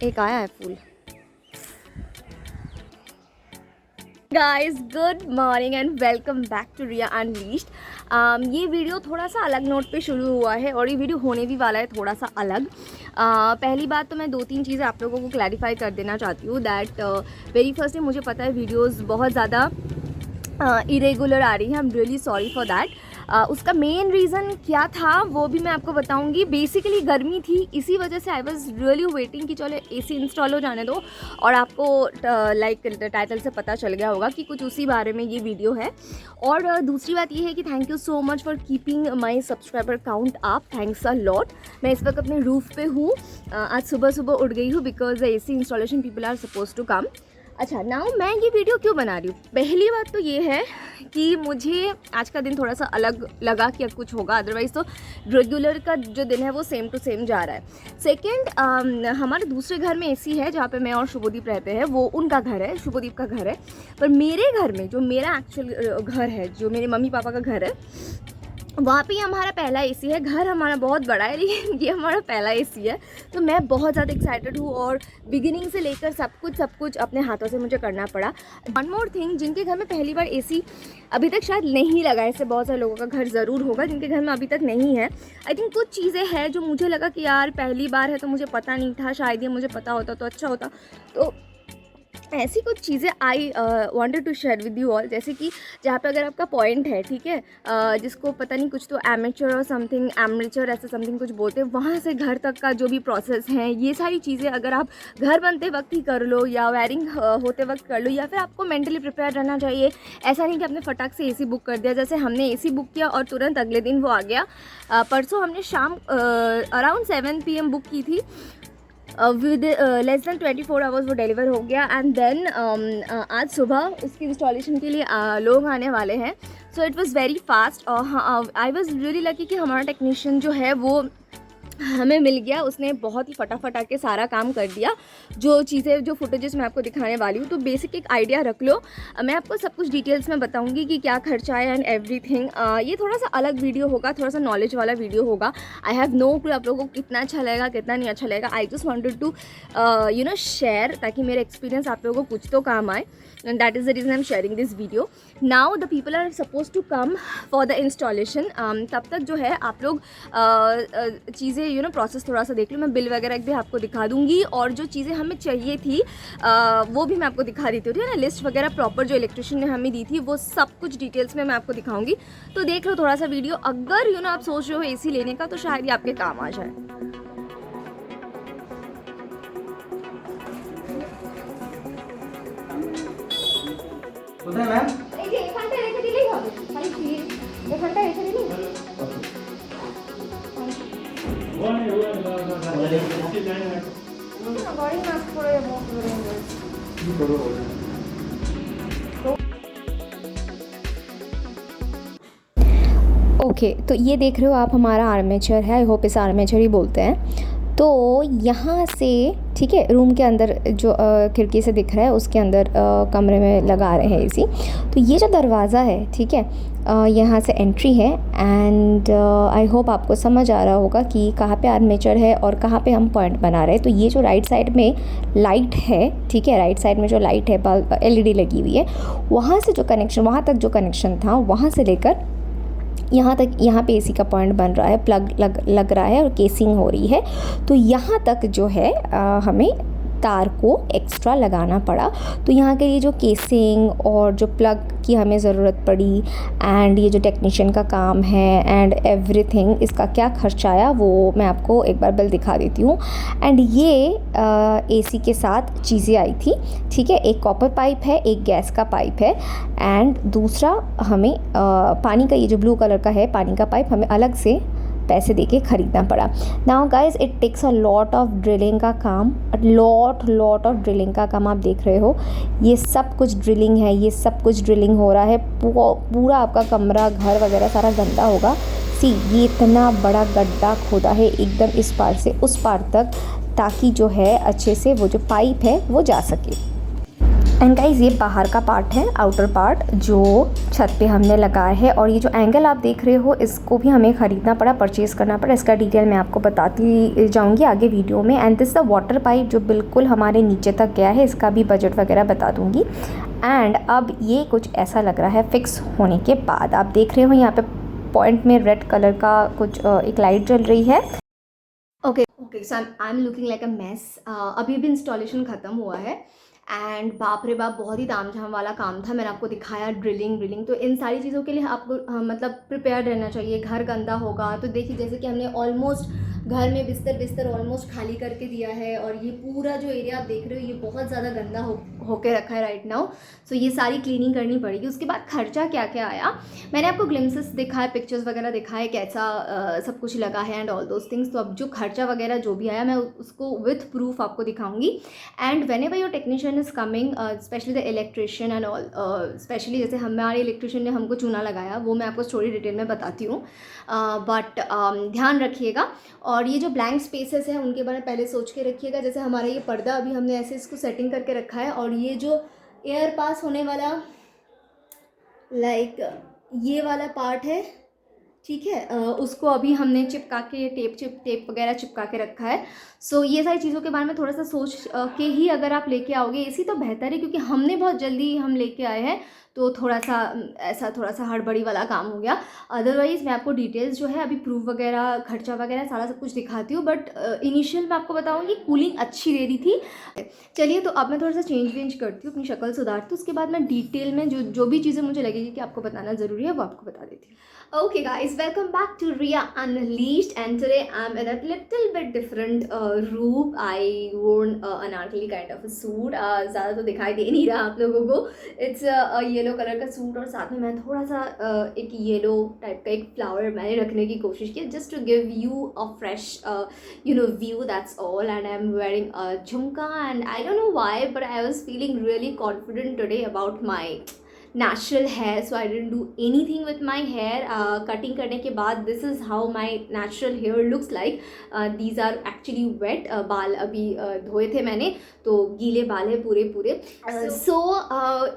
एक आया है फूल। Guys good morning and welcome back to Riya unleashed. ये वीडियो थोड़ा सा अलग नोट पे शुरू हुआ है और ये वीडियो होने भी वाला है थोड़ा सा अलग। पहली बात तो मैं 2-3 चीज़ें आप लोगों को क्लैरिफाई कर देना चाहती हूँ दैट वेरी फर्स्ट मुझे पता है वीडियोज़ बहुत ज़्यादा इरेगुलर आ रही है। I am really sorry for that. उसका मेन रीज़न क्या था वो भी मैं आपको बताऊंगी। बेसिकली गर्मी थी, इसी वजह से आई वॉज रियली वेटिंग कि चलो एसी इंस्टॉल हो जाने दो, और आपको लाइक टाइटल से पता चल गया होगा कि कुछ उसी बारे में ये वीडियो है। और दूसरी बात ये है कि thank you so much for keeping my subscriber count up, thanks a lot. मैं इस वक्त अपने रूफ़ पे हूँ, आज सुबह सुबह उठ गई हूँ because the AC installation people are suppose to come. अच्छा, नाउ मैं ये वीडियो क्यों बना रही हूँ? पहली बात तो ये है कि मुझे आज का दिन थोड़ा सा अलग लगा कि कुछ होगा, अदरवाइज़ तो रेगुलर का जो दिन है वो सेम टू सेम जा रहा है। सेकंड, हमारे दूसरे घर में एसी है जहाँ पे मैं और शुभदीप रहते हैं, वो उनका घर है, शुभदीप का घर है। पर मेरे घर में जो मेरा एक्चुअल घर है, जो मेरे मम्मी पापा का घर है, वहाँ पे हमारा पहला एसी है। घर हमारा बहुत बड़ा है लेकिन ये हमारा पहला एसी है, तो मैं बहुत ज़्यादा एक्साइटेड हूँ और बिगिनिंग से लेकर सब कुछ अपने हाथों से मुझे करना पड़ा। वन मोर थिंग, जिनके घर में पहली बार एसी अभी तक शायद नहीं लगा, ऐसे बहुत सारे लोगों का घर ज़रूर होगा जिनके घर में अभी तक नहीं है। आई थिंक कुछ चीज़ें हैं जो मुझे लगा कि यार पहली बार है तो मुझे पता नहीं था, शायद ये मुझे पता होता तो अच्छा होता। तो ऐसी कुछ चीज़ें I wanted to share with you all, जैसे कि जहाँ पे अगर आपका पॉइंट है, ठीक है, जिसको पता नहीं कुछ तो एमेचर और समथिंग, एमेचर ऐसा समथिंग कुछ बोलते हैं, वहाँ से घर तक का जो भी प्रोसेस है, ये सारी चीज़ें अगर आप घर बनते वक्त ही कर लो या वायरिंग होते वक्त कर लो, या फिर आपको मेंटली प्रिपेयर रहना चाहिए। ऐसा नहीं कि आपने फटाक से एसी बुक कर दिया, जैसे हमने एसी बुक किया और तुरंत अगले दिन वो आ गया। परसों हमने शाम अराउंड 7 PM बुक की थी, विद लेस दैन 24 आवर्स वो डिलीवर हो गया। एंड देन आज सुबह उसकी इंस्टॉलेशन के लिए लोग आने वाले हैं, so it was very fast. और आई वाज़ रियली लकी कि हमारा टेक्नीशियन जो है वो हमें मिल गया, उसने बहुत ही फटाफट आके सारा काम कर दिया। जो चीज़ें, जो फुटेजेस मैं आपको दिखाने वाली हूँ, तो बेसिक एक आइडिया रख लो। मैं आपको सब कुछ डिटेल्स में बताऊँगी कि क्या खर्चा है एंड एवरीथिंग। ये थोड़ा सा अलग वीडियो होगा, थोड़ा सा नॉलेज वाला वीडियो होगा। आई हैव नो क्लू आप लोगों को कितना अच्छा लगेगा कितना नहीं अच्छा लगेगा। I just wanted to share, ताकि मेरे एक्सपीरियंस आप लोगों को कुछ तो काम आए, and that is the reason I am sharing this video. Now the people are suppose to come for the installation. तब तक जो है आप लोग चीज़ें प्रोसेस थोड़ा सा देख लो। मैं बिल वगैरह भी आपको दिखा दूंगी, और जो चीज़ें हमें चाहिए थी वो भी मैं आपको दिखा देती हूँ, ठीक है ना। लिस्ट वगैरह प्रॉपर जो इलेक्ट्रिशियन ने हमें दी थी वो सब कुछ डिटेल्स में मैं आपको दिखाऊंगी, तो देख लो थोड़ा सा वीडियो। अगर आप सोच रहे हो एसी लेने का तो शायद ये आपके काम आ जाए। ओके, तो ये देख रहे हो आप, हमारा आर्मेचर है, आई होप इस आर्मेचर ही बोलते हैं। तो यहाँ से, ठीक है, रूम के अंदर जो खिड़की से दिख रहा है उसके अंदर कमरे में लगा रहे हैं एसी। तो ये जो दरवाज़ा है, ठीक है, यहाँ से एंट्री है। एंड आई होप आपको समझ आ रहा होगा कि कहाँ पे आर्मेचर है और कहाँ पे हम पॉइंट बना रहे हैं। तो ये जो राइट साइड में लाइट है, ठीक है, राइट साइड में जो लाइट है, LED लगी हुई है, वहाँ से जो कनेक्शन, वहाँ तक जो कनेक्शन था, वहाँ से लेकर यहाँ तक, यहाँ पे एसी का पॉइंट बन रहा है, प्लग लग रहा है और केसिंग हो रही है। तो यहाँ तक जो है हमें तार को एक्स्ट्रा लगाना पड़ा। तो यहाँ के लिए जो केसिंग और जो प्लग की हमें ज़रूरत पड़ी, एंड ये जो टेक्नीशियन का काम है एंड एवरीथिंग, इसका क्या खर्चा आया वो मैं आपको एक बार बिल दिखा देती हूँ। एंड ये एसी के साथ चीज़ें आई थी, ठीक है। एक कॉपर पाइप है, एक गैस का पाइप है, एंड दूसरा हमें पानी का, ये जो ब्लू कलर का है पानी का पाइप, हमें अलग से पैसे देके ख़रीदना पड़ा। Now guys, it takes a lot of drilling का काम, लॉट ऑफ ड्रिलिंग का काम। आप देख रहे हो ये सब कुछ ड्रिलिंग है, ये सब कुछ ड्रिलिंग हो रहा है। पूरा आपका कमरा, घर वगैरह सारा गंदा होगा। सी, ये इतना बड़ा गड्ढा खोदा है एकदम इस पार से उस पार तक, ताकि जो है अच्छे से वो जो पाइप है वो जा सके। एंड गाइस ये बाहर का पार्ट है, आउटर पार्ट जो छत पे हमने लगाया है। और ये जो एंगल आप देख रहे हो इसको भी हमें ख़रीदना पड़ा, परचेज़ करना पड़ा। इसका डिटेल मैं आपको बताती जाऊंगी आगे वीडियो में। And this the water pipe जो बिल्कुल हमारे नीचे तक गया है, इसका भी बजट वगैरह बता दूँगी। एंड अब ये कुछ ऐसा लग रहा है फिक्स होने के बाद। आप देख रहे हो यहाँ पे पॉइंट में रेड कलर का कुछ एक लाइट जल रही है। Okay so I am looking like a mess. अभी भी इंस्टॉलेशन ख़त्म हुआ है एंड बाप रे बाप बहुत ही तामझाम वाला काम था। मैंने आपको दिखाया ड्रिलिंग, तो इन सारी चीज़ों के लिए आपको मतलब प्रिपेयर रहना चाहिए। घर गंदा होगा तो देखिए, जैसे कि हमने ऑलमोस्ट घर में बिस्तर ऑलमोस्ट खाली करके दिया है और ये पूरा जो एरिया आप देख रहे हो ये बहुत ज़्यादा गंदा होके रखा है राइट नाउ। सो ये सारी क्लीनिंग करनी पड़ेगी। उसके बाद खर्चा क्या क्या आया मैंने आपको ग्लिम्सेस दिखाए, पिक्चर्स वगैरह दिखाए कैसा सब कुछ लगा है एंड ऑल दोज थिंग्स। तो अब जो खर्चा वगैरह जो भी आया मैं उसको विथ प्रूफ आपको दिखाऊंगी। And when ever your technician is coming, specially the electrician and all, specially जैसे हमारे इलेक्ट्रिशियन ने हमको चूना लगाया वो मैं आपको स्टोरी डिटेल में बताती हूँ। बट ध्यान रखिएगा। और ये जो ब्लैंक स्पेसेस हैं उनके बारे में पहले सोच के रखिएगा। जैसे हमारा ये पर्दा अभी हमने ऐसे इसको सेटिंग करके रखा है और ये जो एयर पास होने वाला लाइक ये वाला पार्ट है, ठीक है, उसको अभी हमने चिपका के टेप वगैरह चिपका के रखा है। सो ये सारी चीज़ों के बारे में थोड़ा सा सोच के ही अगर आप लेके आओगे एसी तो बेहतर है, क्योंकि हमने बहुत जल्दी हम लेके आए हैं तो थोड़ा सा हड़बड़ी वाला काम हो गया। अदरवाइज़ मैं आपको डिटेल्स जो है अभी प्रूफ वगैरह खर्चा वगैरह सारा सब कुछ दिखाती हूँ। बट इनिशियल मैं आपको बताऊँगी कूलिंग अच्छी दे रही थी। चलिए तो अब मैं थोड़ा सा चेंज करती हूँ, अपनी शक्ल सुधारती हूँ। उसके बाद मैं डिटेल में जो भी चीज़ें मुझे लगेगी कि आपको बताना ज़रूरी है वो आपको बता देती हूँ। Okay guys, welcome back to Ria Unleashed, and today I'm in a little bit different room. I wore anarkali kind of a suit. ज़्यादा तो दिखाई दे नहीं रहा आप लोगों को। It's a येलो कलर का सूट और साथ में मैं थोड़ा सा एक येलो टाइप का एक फ्लावर मैंने रखने की कोशिश की, just to give you a fresh view, that's all. And I'm wearing a jhumka, and I don't know why but I was feeling really confident today about my natural hair, so I didn't do anything with my hair. Cutting करने के बाद this is how my natural hair looks like. These are actually wet. बाल अभी धोए थे मैंने तो गीले बाल है पूरे। So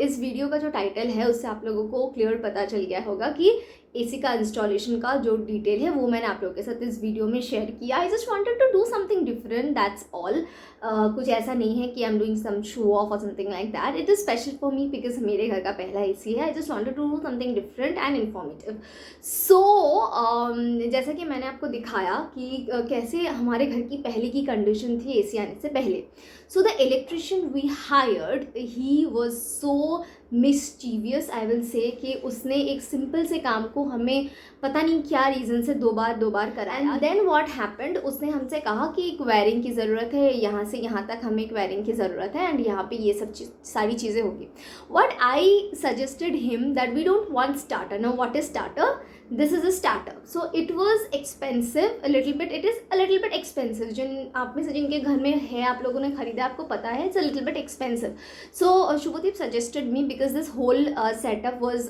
इस वीडियो का जो टाइटल है उससे आप लोगों को क्लियर पता चल गया होगा कि एसी का इंस्टॉलेशन का जो डिटेल है वो मैंने आप लोगों के साथ इस वीडियो में शेयर किया। I just wanted to do something different, that's all. कुछ ऐसा नहीं है कि I am doing some show off और something like that. It is special for me because मेरे घर का पहला एसी है। I just wanted to do something different and informative. So जैसा कि मैंने आपको दिखाया कि कैसे हमारे घर की पहले की कंडीशन थी एसी आने से पहले। So the electrician we hired, he was so mischievous I will say, कि उसने एक सिंपल से काम को हमें पता नहीं क्या रीज़न से दो बार कराया। एंड देन व्हाट हैपेंड, उसने हमसे कहा कि एक वायरिंग की ज़रूरत है, यहाँ से यहाँ तक हमें एक वायरिंग की ज़रूरत है एंड यहाँ पे ये सब सारी चीज़ें होगी। What I suggested him that we don't want starter. No what is starter? This is a starter. So it was expensive a little bit, it is a little bit expensive. जिन आप में से जिनके घर में है, आप लोगों ने खरीदा, आपको पता है, it's a little bit expensive. So Shubhdeep suggested me because this whole setup was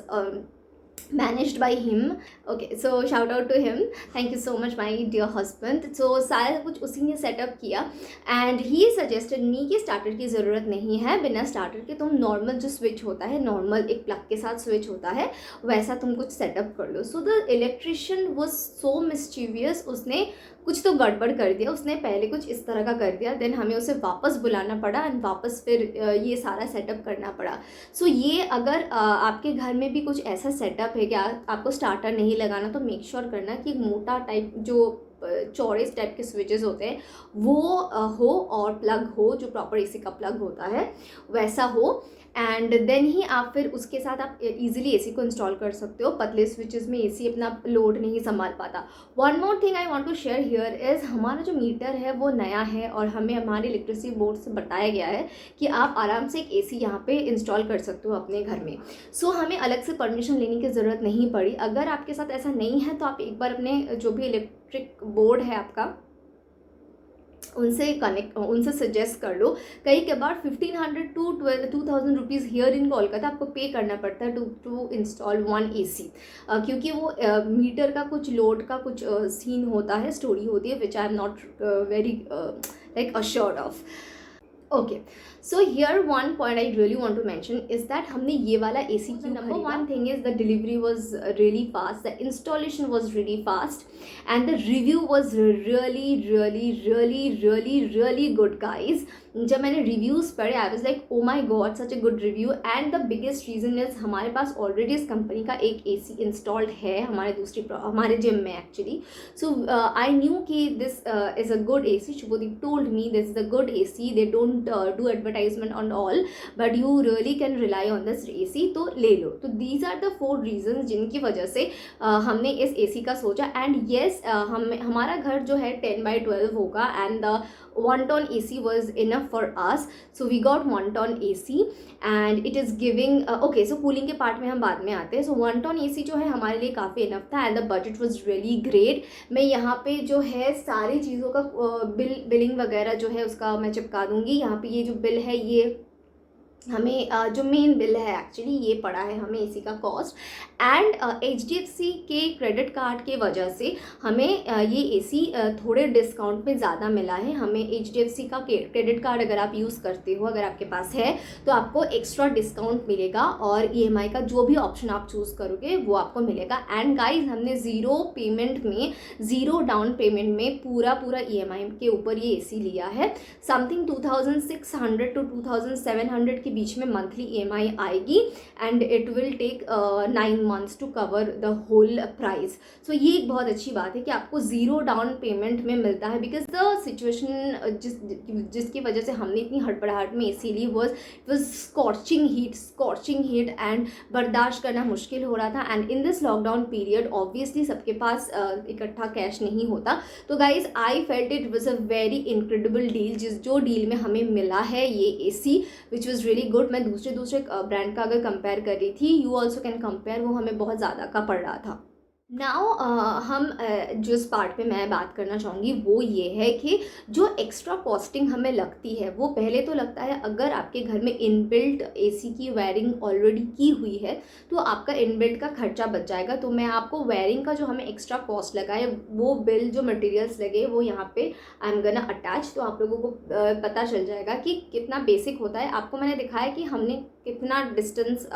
managed by him. Okay, so shout out to him, thank you so much my dear husband. So सारा कुछ उसी ने सेटअप किया and he suggested me कि starter की ज़रूरत नहीं है, बिना स्टार्टर के तुम नॉर्मल जो स्विच होता है, नॉर्मल एक प्लग के साथ स्विच होता है, वैसा तुम कुछ सेटअप कर लो। So the electrician was so mischievous, उसने कुछ तो गड़बड़ कर दिया। उसने पहले कुछ इस तरह का कर दिया, देन हमें उसे वापस बुलाना पड़ा एंड वापस फिर ये सारा सेटअप करना पड़ा। सो ये अगर आपके घर में भी कुछ ऐसा सेटअप है कि आपको स्टार्टर नहीं लगाना, तो मेक श्योर करना कि मोटा टाइप जो चौड़े टाइप के स्विचेस होते हैं वो हो और प्लग हो जो प्रॉपर एसी का प्लग होता है वैसा हो। एंड देन ही आप फिर उसके साथ आप इजीली एसी को इंस्टॉल कर सकते हो। पतले स्विचेस में एसी अपना लोड नहीं संभाल पाता। One more thing I want to share here is, हमारा जो मीटर है वो नया है और हमें हमारे इलेक्ट्रिसिटी बोर्ड से बताया गया है कि आप आराम से एक एसी यहाँ पे इंस्टॉल कर सकते हो अपने घर में। सो हमें अलग से परमिशन लेने की ज़रूरत नहीं पड़ी। अगर आपके साथ ऐसा नहीं है तो आप एक बार अपने जो भी इलेक्ट्रिक बोर्ड है आपका उनसे सजेस्ट कर लो। कई के बाद 1500 to 2000 rupees here in Kolkata आपको पे करना पड़ता है टू इंस्टॉल वन एसी, क्योंकि वो मीटर का कुछ लोड का कुछ सीन होता है, स्टोरी होती है, which I am not very like assured of. Okay, so here one point I really want to mention is that हमने ये वाला एसी क्यों खरीदा. Number one thing is the delivery was really fast, the installation was really fast, and the review was really really really really really good guys. जब मैंने reviews पढ़े I was like oh my God such a good review. And the biggest reason is हमारे पास already इस company का एक AC installed है हमारे gym में एक्चुअली. सो आई न्यू कि this is a good AC. Shubhdeep told me this is a good AC, they don't do advertisement on all but you really can rely on this AC, तो ले लो. तो these are the 4 regions जिनकी वजह से हमने इस AC का सोचा. एंड येस हमारा घर जो है 10x12 होगा and the 1-ton AC was enough for us, so we got 1-ton AC and it is giving okay, so cooling के पार्ट में हम बाद में आते हैं. so 1-ton AC जो है हमारे लिए काफ़ी enough था and the budget was really great. मैं यहाँ पे जो है सारी चीज़ों का बिलिंग वगैरह जो है उसका मैं चिपका दूँगी. यहाँ पे ये जो बिल है ये हमें जो मेन बिल है एक्चुअली ये पड़ा है हमें एसी का कॉस्ट. एंड HDFC के क्रेडिट कार्ड के वजह से हमें ये एसी थोड़े डिस्काउंट में ज़्यादा मिला है. हमें HDFC का क्रेडिट कार्ड अगर आप यूज़ करते हो, अगर आपके पास है तो आपको एक्स्ट्रा डिस्काउंट मिलेगा और EMI का जो भी ऑप्शन आप चूज़ करोगे वो आपको मिलेगा. एंड गाइज हमने ज़ीरो डाउन पेमेंट में पूरा EMI के ऊपर ये एसी लिया है. समथिंग 2600 to 2700 के बीच में मंथली EMI आएगी and it will take 9 months to cover the whole price. So ये एक बहुत अच्छी बात है कि आपको ज़ीरो डाउन पेमेंट में मिलता है बिकॉज द सिचुएशन जिसकी वजह से हमने इतनी हड़बड़ाहट में एसी ली वॉज स्कॉर्चिंग हीट एंड बर्दाश्त करना मुश्किल हो रहा था. And in this lockdown period obviously सबके पास इकट्ठा कैश नहीं होता. तो guys I felt it was a very incredible deal. जो डील में हमें मिला है ये AC which was really good. मैं दूसरे ब्रांड का अगर कंपेयर कर रही थी, यू ऑल्सो कैन कंपेयर, वो हमें बहुत ज़्यादा का पड़ रहा था. नाउ हम जिस पार्ट पे मैं बात करना चाहूँगी वो ये है कि जो एक्स्ट्रा कॉस्टिंग हमें लगती है वो पहले तो लगता है अगर आपके घर में इनबिल्ट एसी की वायरिंग ऑलरेडी की हुई है तो आपका इनबिल्ट का खर्चा बच जाएगा. तो मैं आपको वायरिंग का जो हमें एक्स्ट्रा कॉस्ट लगा है वो बिल जो मटेरियल्स लगे वो यहाँ पे आई एम गना अटैच, तो आप लोगों को पता चल जाएगा कि कितना बेसिक होता है. आपको मैंने दिखाया कि हमने कितना डिस्टेंस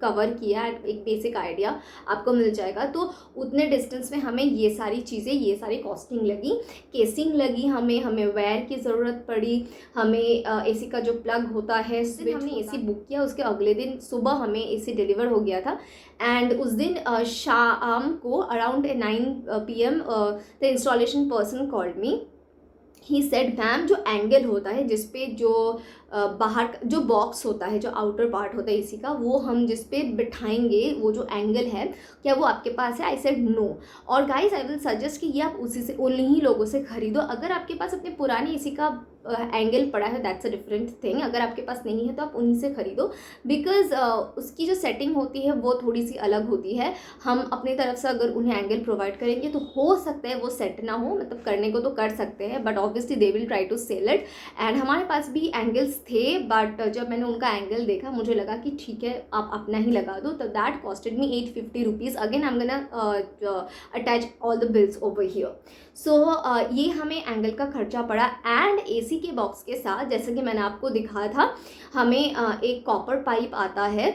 कवर किया, एक बेसिक आइडिया आपको मिल जाएगा. तो उतने डिस्टेंस में हमें ये सारी चीज़ें, ये सारी कॉस्टिंग लगी, केसिंग लगी, हमें वायर की ज़रूरत पड़ी, हमें एसी का जो प्लग होता है हमने एसी बुक किया, उसके अगले दिन सुबह हमें एसी डिलीवर हो गया था. एंड उस दिन शाम को around 9 PM the installation person called me. He said ma'am जो एंगल होता है जिसपे जो बाहर जो बॉक्स होता है, जो आउटर पार्ट होता है एसी का, वो हम जिस पे बिठाएंगे वो जो एंगल है क्या वो आपके पास है? I said no. और गाइस आई विल सजेस्ट कि ये आप उसी से उन्हीं लोगों से खरीदो. अगर आपके पास अपने पुराने एसी का एंगल पड़ा है दैट्स अ डिफरेंट थिंग. अगर आपके पास नहीं है तो आप उन्हीं से खरीदो बिकॉज उसकी जो सेटिंग होती है वो थोड़ी सी अलग होती है. हम अपनी तरफ से अगर उन्हें एंगल प्रोवाइड करेंगे तो हो सकता है वो सेट ना हो, मतलब करने को तो कर सकते हैं but obviously they will try to sell it. And हमारे पास भी एंगल्स थे बट जब मैंने उनका एंगल देखा मुझे लगा कि ठीक है आप अपना ही लगा दो. तो that costed me 850 rupees. Again I am gonna attach all the bills over here. So ये हमें एंगल का खर्चा पड़ा. एंड एसी के बॉक्स के साथ जैसे कि मैंने आपको दिखाया था हमें एक कॉपर पाइप आता है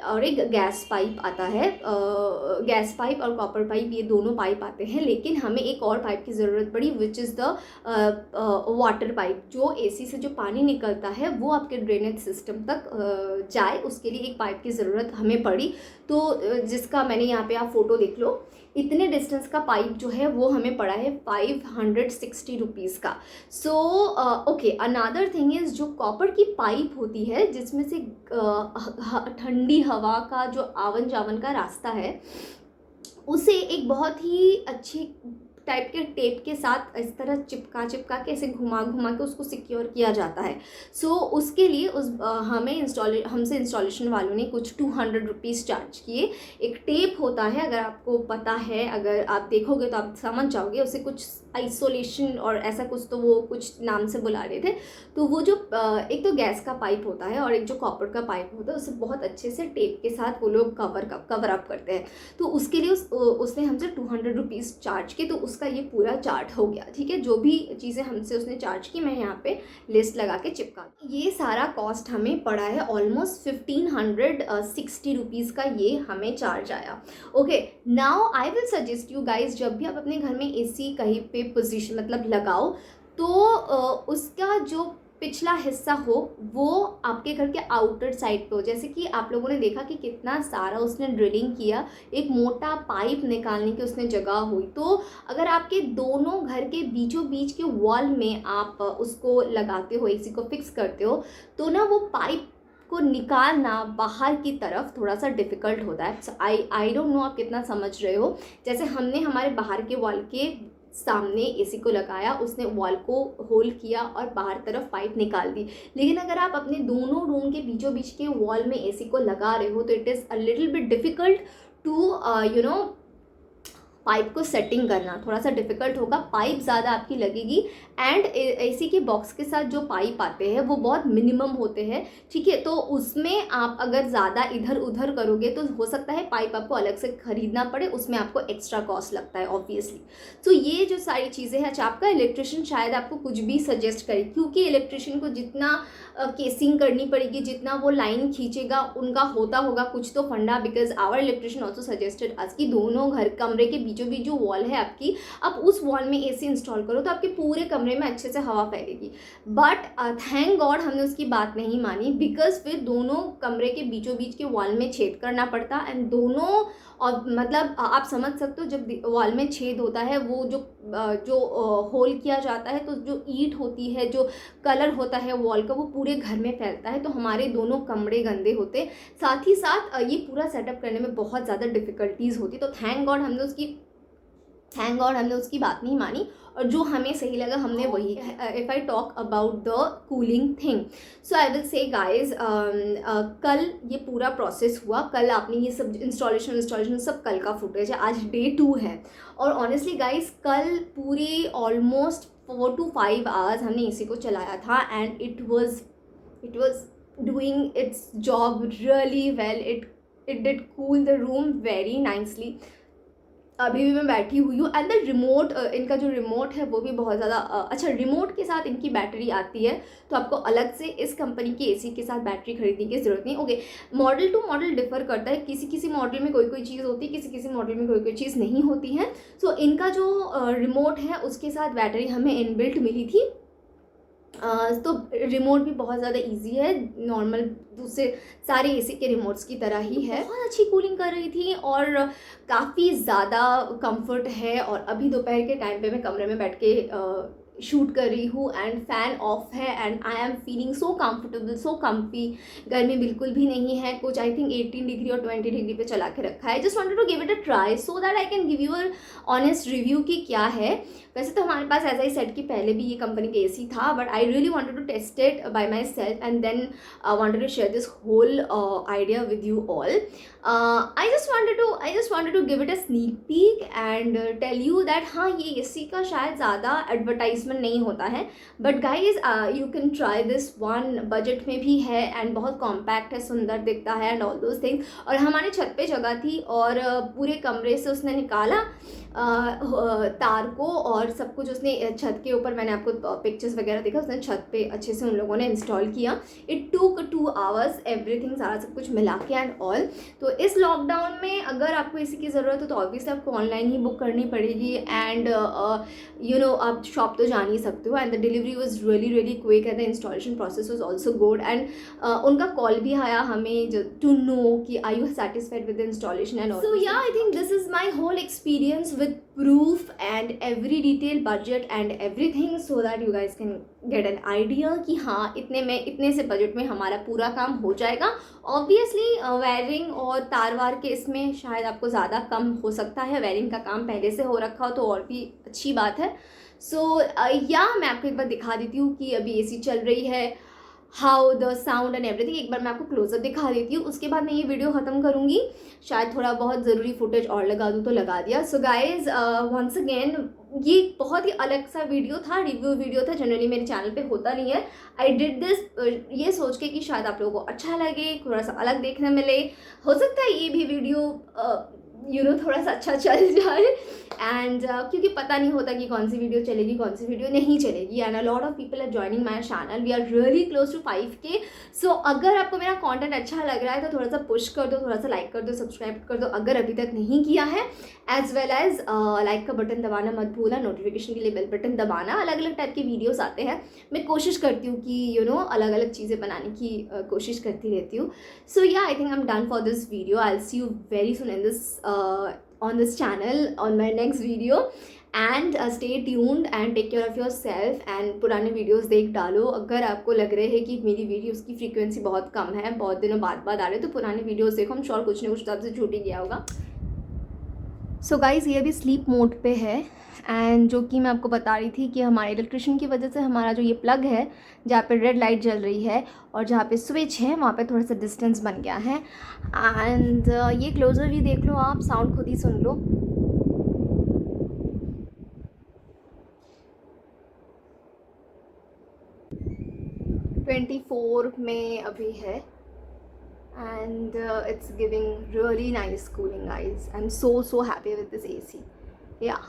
और एक गैस पाइप आता है. गैस पाइप और कॉपर पाइप ये दोनों पाइप आते हैं, लेकिन हमें एक और पाइप की ज़रूरत पड़ी which is the water pipe. जो एसी से जो पानी निकलता है वो आपके ड्रेनेज सिस्टम तक जाए, उसके लिए एक पाइप की ज़रूरत हमें पड़ी. तो जिसका मैंने यहाँ पे आप फोटो देख लो, इतने डिस्टेंस का पाइप जो है वो हमें पड़ा है 560 रुपीज़ का. So okay, another thing is जो कॉपर की पाइप होती है जिसमें से ठंडी हवा का जो आवन जावन का रास्ता है उसे एक बहुत ही अच्छी टाइप के टेप के साथ इस तरह चिपका के ऐसे घुमा के उसको सिक्योर किया जाता है. सो उसके लिए हमसे इंस्टॉलेशन वालों ने कुछ 200 रुपीज़ चार्ज किए. एक टेप होता है, अगर आपको पता है, अगर आप देखोगे तो आप समझ जाओगे, उसे कुछ आइसोलेशन और ऐसा कुछ तो वो कुछ नाम से बुला रहे थे. तो वो जो एक तो गैस का पाइप होता है और एक जो कॉपर का पाइप होता है उसे बहुत अच्छे से टेप के साथ वो लोग कवर अप करते हैं. तो उसके लिए उसने हमसे 200 रुपीज़ चार्ज किए. तो उसका ये पूरा चार्ट हो गया, ठीक है। जो भी चीज़ें हमसे उसने चार्ज की मैं यहाँ पे लिस्ट लगा के चिपका, ये सारा कॉस्ट हमें पड़ा है ऑलमोस्ट 1560 रुपीज़ का ये हमें चार्ज आया। Okay, now I will suggest you guys, जब भी आप अपने घर में एसी कहीं पे पोजीशन मतलब लगाओ तो उसका जो पिछला हिस्सा हो वो आपके घर के आउटर साइड पे हो। जैसे कि आप लोगों ने देखा कि कितना सारा उसने ड्रिलिंग किया, एक मोटा पाइप निकालने की उसने जगह हुई। तो अगर आपके दोनों घर के बीचों बीच के वॉल में आप उसको लगाते हो, एसी को फिक्स करते हो, तो ना वो पाइप को निकालना बाहर की तरफ थोड़ा सा डिफ़िकल्ट होता है। आई डोंट नो आप कितना समझ रहे हो। जैसे हमने हमारे बाहर के वॉल के सामने एसी को लगाया, उसने वॉल को होल किया और बाहर तरफ पाइप निकाल दी। लेकिन अगर आप अपने दोनों रूम के बीचों बीच के वॉल में एसी को लगा रहे हो तो it is a little bit difficult to pipe को सेटिंग करना थोड़ा सा डिफ़िकल्ट होगा। पाइप ज़्यादा आपकी लगेगी एंड एसी के बॉक्स के साथ जो पाइप आते हैं वो बहुत मिनिमम होते हैं, ठीक है। तो उसमें आप अगर ज़्यादा इधर उधर करोगे तो हो सकता है पाइप आपको अलग से ख़रीदना पड़े, उसमें आपको एक्स्ट्रा कॉस्ट लगता है ऑब्वियसली। तो ये जो सारी चीज़ें हैं, अच्छा आपका इलेक्ट्रिशियन शायद आपको कुछ भी सजेस्ट करे, क्योंकि इलेक्ट्रिशियन को जितना केसिंग करनी पड़ेगी, जितना वो लाइन खींचेगा, उनका होता होगा कुछ तो फंडा। Because our electrician also suggested us कि दोनों घर कमरे के बीचों बीच जो वॉल है आपकी, आप उस वॉल में एसी इंस्टॉल करो तो आपके पूरे कमरे में अच्छे से हवा फैलेगी। बट थैंक गॉड हमने उसकी बात नहीं मानी, बिकॉज फिर दोनों कमरे के बीचों बीच के वॉल में छेद करना पड़ता एंड दोनों, और मतलब आप समझ सकते हो जब वॉल में छेद होता है वो जो होल किया जाता है तो जो ईंट होती है, जो कलर होता है वॉल का, वो पूरे घर में फैलता है। तो हमारे दोनों कमरे गंदे होते, साथ ही साथ ये पूरा सेटअप करने में बहुत ज़्यादा डिफ़िकल्टीज़ होती। तो थैंक गॉड हमने उसकी बात नहीं मानी और जो हमें सही लगा हमने वही। If I talk about the cooling thing, so I will से गाइज, कल ये पूरा प्रोसेस हुआ। कल आपने ये सब इंस्टॉलेशन सब कल का फुटेज है, आज डे 2 है। और ऑनेस्टली गाइज कल पूरे ऑलमोस्ट 4 to 5 आवर्स हमने इसी को चलाया था and it was doing it's job really well. It did cool the room very nicely. अभी भी मैं बैठी हुई हूँ एंड द रिमोट, इनका जो रिमोट है वो भी बहुत ज़्यादा अच्छा। रिमोट के साथ इनकी बैटरी आती है, तो आपको अलग से इस कंपनी की एसी के साथ बैटरी खरीदने की ज़रूरत नहीं। Okay, model to model differ करता है, किसी मॉडल में कोई चीज़ होती है, किसी मॉडल में कोई चीज़ नहीं होती है। सो इनका जो रिमोट है उसके साथ बैटरी हमें इनबिल्ट मिली थी। तो रिमोट भी बहुत ज़्यादा इजी है, नॉर्मल दूसरे सारे एसी के रिमोट्स की तरह ही है। बहुत अच्छी कूलिंग कर रही थी और काफ़ी ज़्यादा कंफर्ट है। और अभी दोपहर के टाइम पे मैं कमरे में बैठ के शूट कर रही हूँ एंड फ़ैन ऑफ है and I am feeling so comfortable, so comfy. गर्मी बिल्कुल भी नहीं है कुछ। आई थिंक 18 डिग्री और 20 डिग्री पे चला के रखा है। Just wanted to give it a try so that I can give you a honest review कि क्या है। वैसे तो हमारे पास ऐसा ही सेट कि पहले भी ये कंपनी का एसी था, but I really wanted to test it by myself and then wanted to share this whole idea with you all. I just wanted to give it a sneak peek and tell you that हाँ, ये AC का शायद ज़्यादा advertisement नहीं होता है, but guys you can try this one. Budget में भी है एंड बहुत कॉम्पैक्ट है, सुंदर दिखता है एंड ऑल दोज थिंग्स। और हमारे छत पे जगह थी और पूरे कमरे से उसने निकाला तार को और सब कुछ उसने छत के ऊपर, मैंने आपको पिक्चर्स वगैरह देखा, उसने छत पे अच्छे से उन लोगों ने इंस्टॉल किया। इट टूक 2 आवर्स एवरीथिंग, सारा सब कुछ मिला के एंड ऑल। तो इस लॉकडाउन में अगर आपको इसी की ज़रूरत है तो ऑब्वियसली आपको ऑनलाइन ही बुक करनी पड़ेगी एंड यू नो आप शॉप तो जा नहीं सकते हो। And the delivery was really quick and the installation process was also good and उनका कॉल भी आया हमें टू नो कि are you satisfied with the installation and all. So yeah, I think this is my whole experience with proof and every detail, budget and everything, so that you guys can get an idea कि हाँ इतने से budget में हमारा पूरा काम हो जाएगा। ऑब्वियसली वायरिंग और तार वार के इसमें शायद आपको ज़्यादा कम हो सकता है, वायरिंग का काम पहले से हो रखा हो तो और भी अच्छी बात है। सो या मैं आपको एक बार दिखा देती हूँ कि अभी एसी चल रही है, how the sound and everything. एक बार मैं आपको क्लोजअप दिखा देती हूँ, उसके बाद मैं ये वीडियो ख़त्म करूँगी। शायद थोड़ा बहुत ज़रूरी फुटेज और लगा दूँ तो लगा दिया। सो गाइज वंस अगेन, ये बहुत ही अलग सा वीडियो था, रिव्यू वीडियो था, जनरली मेरे चैनल पे होता नहीं है। आई डिड दिस ये सोच के कि शायद आप लोगों को अच्छा लगे, थोड़ा सा अलग देखने मिले। हो सकता है ये भी वीडियो थोड़ा सा अच्छा चल जाए। एंड क्योंकि पता नहीं होता कि कौन सी वीडियो चलेगी, कौन सी वीडियो नहीं चलेगी। And a lot of people are joining my channel, we are really close to 5K। सो अगर आपको मेरा कंटेंट अच्छा लग रहा है तो थोड़ा सा पुश कर दो, थोड़ा सा लाइक कर दो, सब्सक्राइब कर दो अगर अभी तक नहीं किया है। एज वेल एज लाइक का बटन दबाना मत भूलना, नोटिफिकेशन के लिए बेल बटन दबाना। अलग अलग टाइप के वीडियोस आते हैं, मैं कोशिश करती हूँ कि अलग अलग चीज़ें बनाने की कोशिश करती रहती हूँ। सो yeah I think I am done for this video. I will see you very soon in this on this channel on my next video and stay tuned and take care of yourself and पुराने videos देख डालो। अगर आपको लग रहे हैं कि मेरी वीडियोस की फ्रीक्वेंसी बहुत कम है, बहुत दिनों बाद आ रहे हैं, तो पुराने वीडियोस देखो, हम श्योर कुछ ना कुछ हिसाब से छूट ही गया होगा। सो गाइज़ ये भी स्लीप मोड पे है। एंड जो कि मैं आपको बता रही थी कि हमारे इलेक्ट्रिशियन की वजह से हमारा जो ये प्लग है जहाँ पे रेड लाइट जल रही है और जहाँ पे स्विच है वहाँ पे थोड़ा सा डिस्टेंस बन गया है। एंड ये क्लोजर भी देख लो आप, साउंड खुद ही सुन लो। ट्वेंटी 24 में अभी है and it's giving really nice cooling guys. I'm so happy with this AC. Yeah.